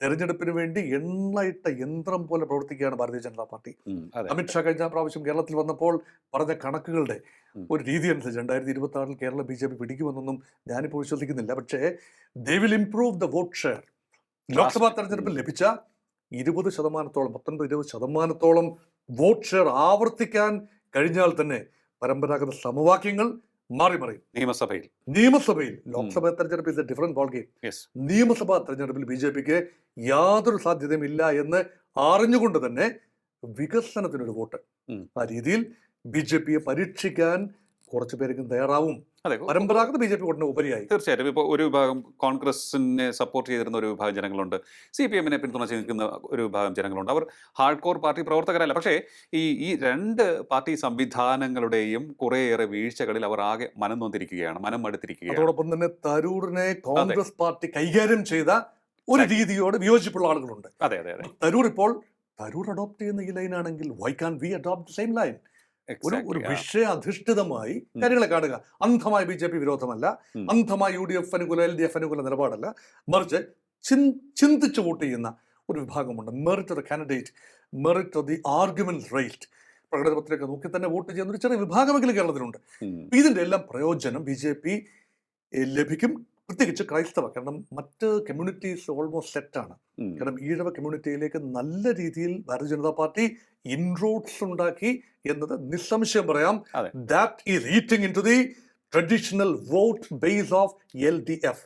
തെരഞ്ഞെടുപ്പിന് വേണ്ടി എണ്ണയിട്ട യന്ത്രം പോലെ പ്രവർത്തിക്കുകയാണ് ഭാരതീയ ജനതാ പാർട്ടി. അമിത്ഷാ കഴിഞ്ഞ പ്രാവശ്യം കേരളത്തിൽ വന്നപ്പോൾ പറഞ്ഞ കണക്കുകളുടെ ഒരു രീതി അനുസരിച്ച് 2026 കേരള BJP പിടിക്കുമെന്നൊന്നും ഞാനിപ്പോൾ വിശ്വസിക്കുന്നില്ല. പക്ഷേ they will improve the vote share. Lok Sabha തെരഞ്ഞെടുപ്പിൽ ലഭിച്ച 19% വോട്ട് ഷെയർ ആവർത്തിക്കാൻ കഴിഞ്ഞാൽ തന്നെ പരമ്പരാഗത സമവാക്യങ്ങൾ മാറി മറിയും. നിയമസഭയിൽ ലോക്സഭാ തെരഞ്ഞെടുപ്പ് is A different ball game. നിയമസഭാ തെരഞ്ഞെടുപ്പിൽ BJPക്ക് യാതൊരു സാധ്യതയും ഇല്ല എന്ന് അറിഞ്ഞുകൊണ്ട് തന്നെ വികസനത്തിനൊരു വോട്ട് ആ രീതിയിൽ BJPയെ പരീക്ഷിക്കാൻ കുറച്ചു പേരെങ്കിലും തയ്യാറാവും. പരമ്പരാഗത BJP വോട്ടിന് ഉപരിയായി. തീർച്ചയായിട്ടും ഇപ്പോൾ ഒരു വിഭാഗം കോൺഗ്രസിനെ സപ്പോർട്ട് ചെയ്തിരുന്ന ഒരു വിഭാഗം ജനങ്ങളുണ്ട്, CPM-നെ പിന്തുണച്ച് നിൽക്കുന്ന ഒരു വിഭാഗം ജനങ്ങളുണ്ട്. അവർ ഹാർഡ് കോർ പാർട്ടി പ്രവർത്തകരല്ല. പക്ഷേ ഈ രണ്ട് പാർട്ടി സംവിധാനങ്ങളുടെയും കുറേയേറെ വീഴ്ചകളിൽ അവർ ആകെ മനം മടുത്തിരിക്കുകയാണ്. അതോടൊപ്പം തന്നെ തരൂരിനെ കോൺഗ്രസ് പാർട്ടി കൈകാര്യം ചെയ്ത ഒരു രീതിയോട് വിയോജിപ്പുള്ള ആളുകളുണ്ട്. തരൂർ അഡോപ്റ്റ് ചെയ്യുന്ന ഈ ലൈനാണെങ്കിൽ why can we adopt same line? ഒരു വിഷയ അധിഷ്ഠിതമായി കാര്യങ്ങളെ കാണുക. അന്ധമായ BJP വിരോധമല്ല, അന്ധമായ UDF അനുകൂല LDF അനുകൂല നിലപാടല്ല, മറിച്ച് ചിന്തിച്ച് വോട്ട് ചെയ്യുന്ന ഒരു വിഭാഗമുണ്ട്. Merit of the candidate, merit of the argument rate, പ്രകടനപത്രിക നോക്കി തന്നെ വോട്ട് ചെയ്യുന്ന ഒരു ചെറിയ വിഭാഗമെങ്കിലും കേരളത്തിലുണ്ട്. ഇതിന്റെ എല്ലാം പ്രയോജനം BJP ലഭിക്കും, പ്രത്യേകിച്ച് ക്രൈസ്തവ. കാരണം മറ്റ് കമ്മ്യൂണിറ്റീസ് ഓൾമോസ്റ്റ് സെറ്റാണ്. കാരണം ഈഴവ കമ്മ്യൂണിറ്റിയിലേക്ക് നല്ല രീതിയിൽ ഭാരതീയ ജനതാ പാർട്ടി ഇൻറോഡ്സ് ഉണ്ടാക്കി എന്നത് നിസ്സംശയം പറയാം. That is eating in to the traditional vote base of LDF.